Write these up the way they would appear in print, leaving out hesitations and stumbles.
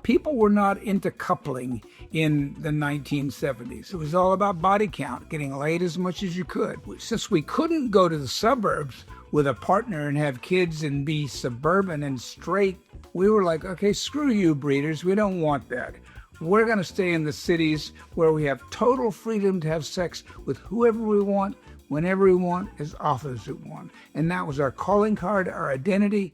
People were not into coupling in the 1970s. It was all about body count, getting laid as much as you could. Since we couldn't go to the suburbs with a partner and have kids and be suburban and straight, we were like, okay, screw you breeders, we don't want that. We're going to stay in the cities where we have total freedom to have sex with whoever we want, whenever we want, as often as we want. And that was our calling card, our identity.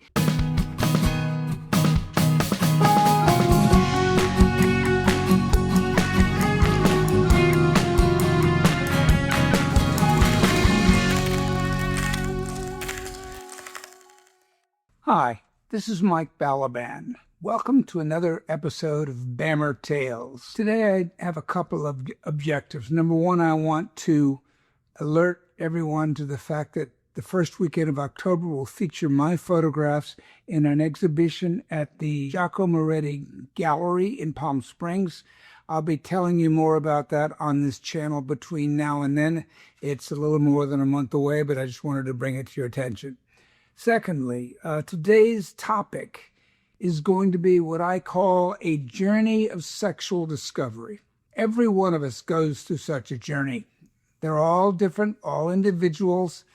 Hi, this is Mike Balaban. Welcome to another episode of BAMMER Tales. Today I have a couple of objectives. Number one, I want to alert everyone to the fact that the first weekend of October will feature my photographs in an exhibition at the Giacomo Moretti Gallery in Palm Springs. I'll be telling you more about that on this channel between now and then. It's a little more than a month away, but I just wanted to bring it to your attention. Secondly, today's topic is going to be what I call a journey of sexual discovery. Every one of us goes through such a journey. They're all different, all individuals.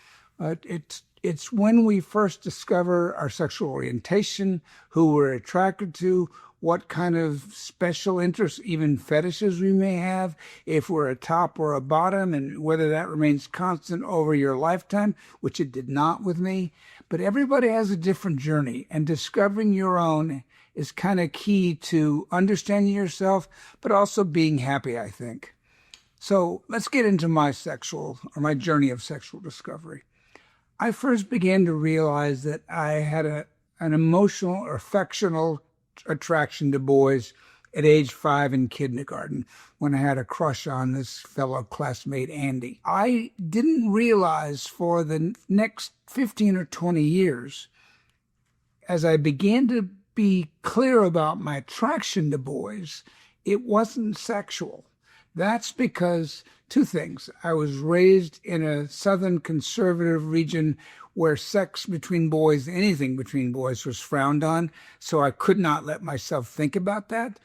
It's when we first discover our sexual orientation, who we're attracted to, what kind of special interests, even fetishes we may have, if we're a top or a bottom, and whether that remains constant over your lifetime, which it did not with me. But everybody has a different journey, and discovering your own is kind of key to understanding yourself, but also being happy, I think. So let's get into my journey of sexual discovery. I first began to realize that I had an emotional or affectional attraction to boys at age 5 in kindergarten when I had a crush on this fellow classmate, Andy. I didn't realize for the next 15 or 20 years, as I began to be clear about my attraction to boys, it wasn't sexual. That's because two things. I was raised in a southern conservative region where sex between boys, anything between boys, was frowned on, so I could not let myself think about that.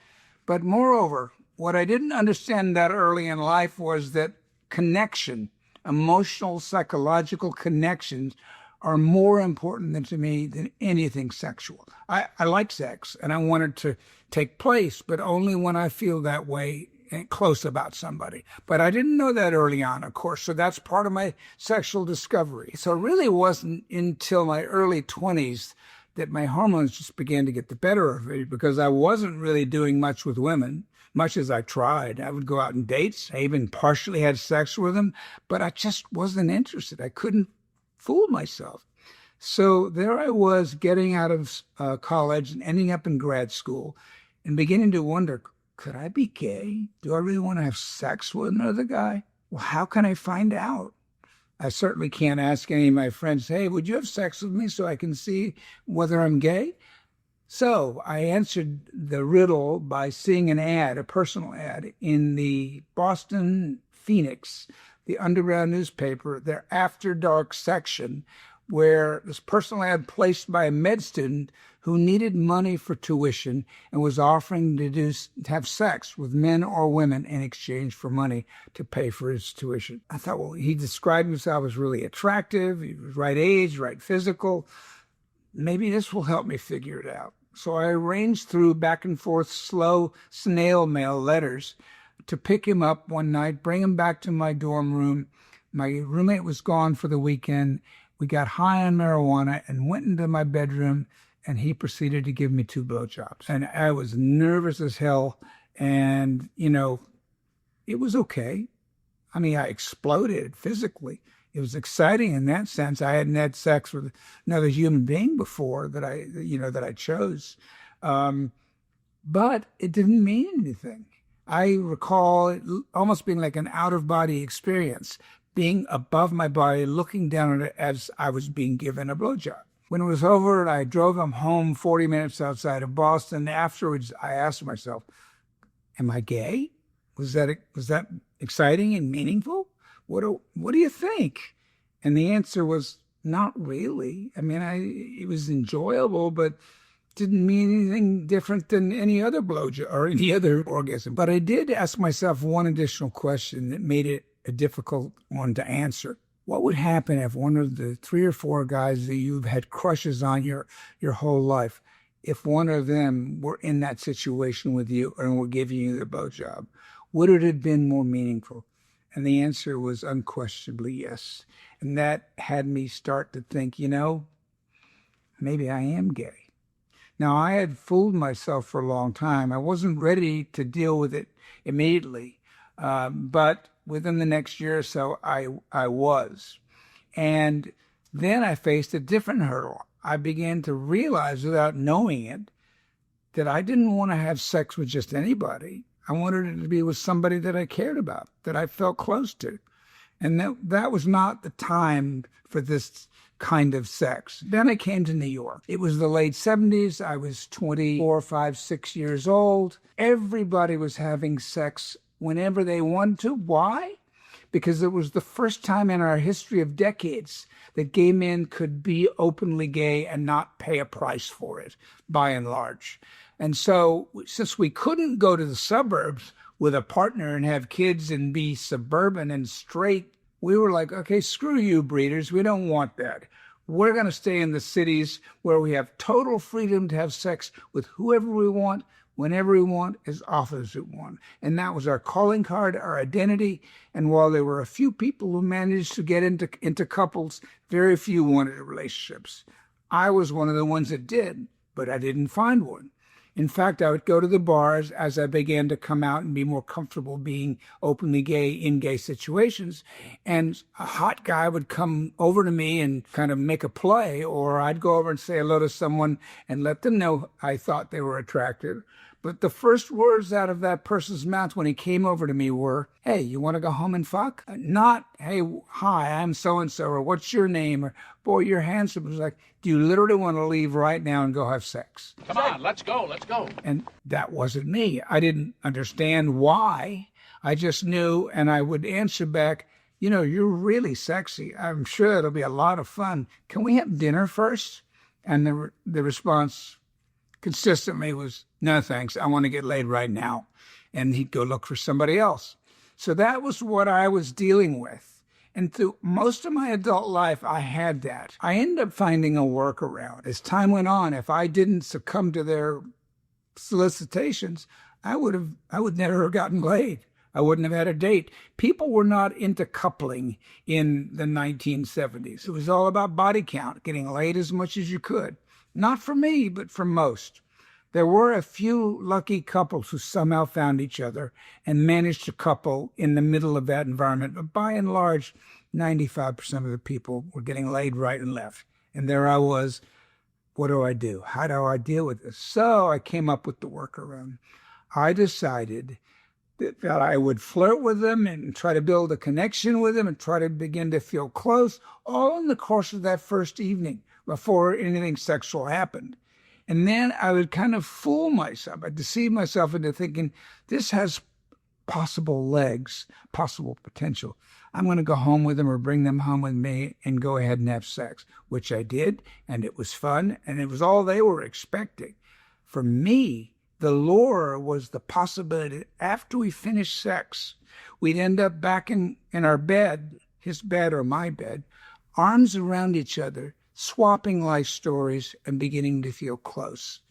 But moreover, what I didn't understand that early in life was that connection, emotional, psychological connections, are more important to me than anything sexual. I like sex, and I want it to take place, but only when I feel that way close about somebody. But I didn't know that early on, of course, so that's part of my sexual discovery. So it really wasn't until my early 20s that my hormones just began to get the better of me, because I wasn't really doing much with women, much as I tried. I would go out on dates. I even partially had sex with them, but I just wasn't interested. I couldn't fool myself. So there I was, getting out of college and ending up in grad school and beginning to wonder, could I be gay? Do I really want to have sex with another guy? Well, how can I find out? I certainly can't ask any of my friends, hey, would you have sex with me so I can see whether I'm gay? So I answered the riddle by seeing an ad, a personal ad, in the Boston Phoenix, the underground newspaper, their After Dark section, where this personal ad placed by a med student who needed money for tuition and was offering to have sex with men or women in exchange for money to pay for his tuition. I thought, well, he described himself as really attractive. He was right age, right physical. Maybe this will help me figure it out. So I arranged through back and forth slow snail mail letters to pick him up one night, bring him back to my dorm room. My roommate was gone for the weekend. We got high on marijuana and went into my bedroom, and he proceeded to give me 2 blowjobs. And I was nervous as hell, and, it was okay. I mean, I exploded physically. It was exciting in that sense. I hadn't had sex with another human being before that I chose. But it didn't mean anything. I recall it almost being like an out-of-body experience, being above my body, looking down at it as I was being given a blowjob. When it was over, I drove him home 40 minutes outside of Boston. Afterwards, I asked myself, am I gay? Was that exciting and meaningful? What do you think? And the answer was, not really. I mean, it was enjoyable, but didn't mean anything different than any other blowjob or any other orgasm. But I did ask myself one additional question that made it a difficult one to answer. What would happen if one of the 3 or 4 guys that you've had crushes on your whole life, if one of them were in that situation with you and were giving you the blowjob? Would it have been more meaningful? And the answer was unquestionably yes. And that had me start to think, maybe I am gay. Now, I had fooled myself for a long time. I wasn't ready to deal with it immediately, but within the next year or so, I was. And then I faced a different hurdle. I began to realize, without knowing it, that I didn't want to have sex with just anybody. I wanted it to be with somebody that I cared about, that I felt close to. And that was not the time for this kind of sex. Then I came to New York. It was the late 70s. I was 24, 5, 6 years old. Everybody was having sex whenever they wanted to. Why? Because it was the first time in our history of decades that gay men could be openly gay and not pay a price for it, by and large. And so, since we couldn't go to the suburbs with a partner and have kids and be suburban and straight, we were like, okay, screw you, breeders. We don't want that. We're going to stay in the cities where we have total freedom to have sex with whoever we want, whenever we want, as often as we want. And that was our calling card, our identity. And while there were a few people who managed to get into couples, very few wanted relationships. I was one of the ones that did, but I didn't find one. In fact, I would go to the bars as I began to come out and be more comfortable being openly gay in gay situations. And a hot guy would come over to me and kind of make a play, or I'd go over and say hello to someone and let them know I thought they were attractive. But the first words out of that person's mouth when he came over to me were, hey, you want to go home and fuck? Not, hey, hi, I'm so-and-so, or what's your name? Or, boy, you're handsome. It was like, do you literally want to leave right now and go have sex? Come on, let's go. And that wasn't me. I didn't understand why. I just knew, and I would answer back, you're really sexy. I'm sure it'll be a lot of fun. Can we have dinner first? And the response consistently was, no, thanks. I want to get laid right now. And he'd go look for somebody else. So that was what I was dealing with. And through most of my adult life, I had that. I ended up finding a workaround. As time went on, if I didn't succumb to their solicitations, I would never have gotten laid. I wouldn't have had a date. People were not into coupling in the 1970s. It was all about body count, getting laid as much as you could. Not for me, but for most. There were a few lucky couples who somehow found each other and managed to couple in the middle of that environment. But by and large, 95% of the people were getting laid right and left. And there I was. What do I do? How do I deal with this? So I came up with the workaround. I decided that I would flirt with them and try to build a connection with them and try to begin to feel close, all in the course of that first evening before anything sexual happened. And then I would kind of fool myself. I'd deceive myself into thinking, this has possible legs, possible potential. I'm going to go home with them or bring them home with me and go ahead and have sex, which I did, and it was fun, and it was all they were expecting. For me, the lure was the possibility that after we finished sex, we'd end up back in our bed, his bed or my bed, arms around each other, swapping life stories and beginning to feel close.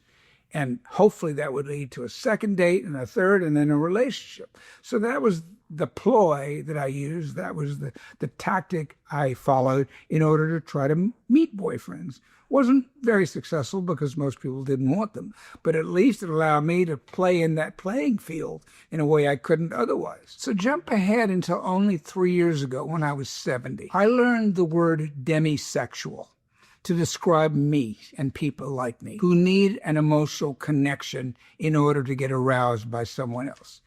And hopefully that would lead to a second date and a third and then a relationship. So that was the ploy that I used. That was the tactic I followed in order to try to meet boyfriends. Wasn't very successful because most people didn't want them, but at least it allowed me to play in that playing field in a way I couldn't otherwise. So jump ahead until only 3 years ago when I was 70. I learned the word demisexual to describe me and people like me who need an emotional connection in order to get aroused by someone else.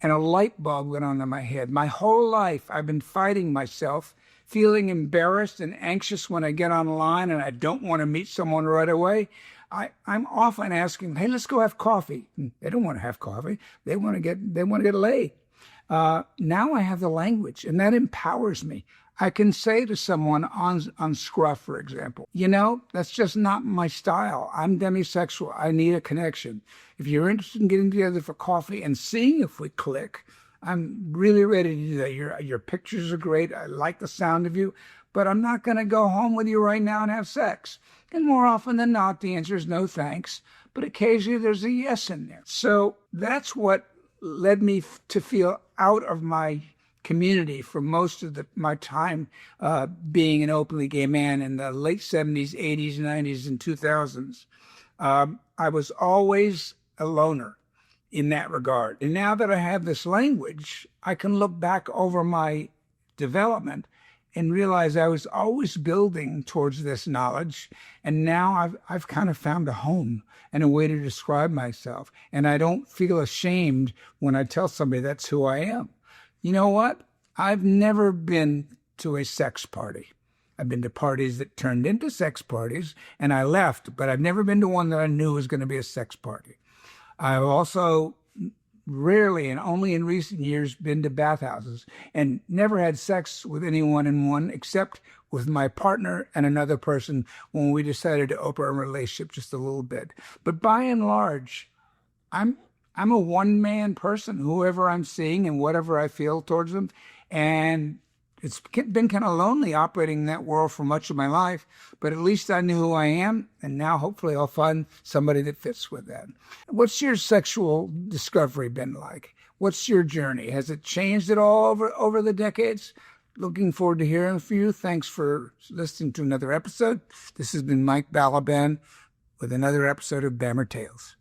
And a light bulb went on in my head. My whole life, I've been fighting myself, feeling embarrassed and anxious when I get online and I don't want to meet someone right away. I'm often asking, hey, let's go have coffee. They don't want to have coffee. They want to get laid. Now I have the language, and that empowers me. I can say to someone on Scruff, for example, that's just not my style. I'm demisexual. I need a connection. If you're interested in getting together for coffee and seeing if we click, I'm really ready to do that. Your pictures are great. I like the sound of you, but I'm not going to go home with you right now and have sex. And more often than not, the answer is no thanks. But occasionally there's a yes in there. So that's what led me to feel out of my community for most of my time being an openly gay man in the late 70s, 80s, 90s, and 2000s. I was always a loner in that regard. And now that I have this language, I can look back over my development and realize I was always building towards this knowledge. And now I've kind of found a home and a way to describe myself. And I don't feel ashamed when I tell somebody that's who I am. You know what? I've never been to a sex party. I've been to parties that turned into sex parties, and I left, but I've never been to one that I knew was going to be a sex party. I've also rarely and only in recent years been to bathhouses and never had sex with anyone in one except with my partner and another person when we decided to open our relationship just a little bit. But by and large, I'm a one-man person, whoever I'm seeing and whatever I feel towards them. And it's been kind of lonely operating in that world for much of my life, but at least I knew who I am, and now hopefully I'll find somebody that fits with that. What's your sexual discovery been like? What's your journey? Has it changed at all over the decades? Looking forward to hearing from you. Thanks for listening to another episode. This has been Mike Balaban with another episode of BAMMER Tales.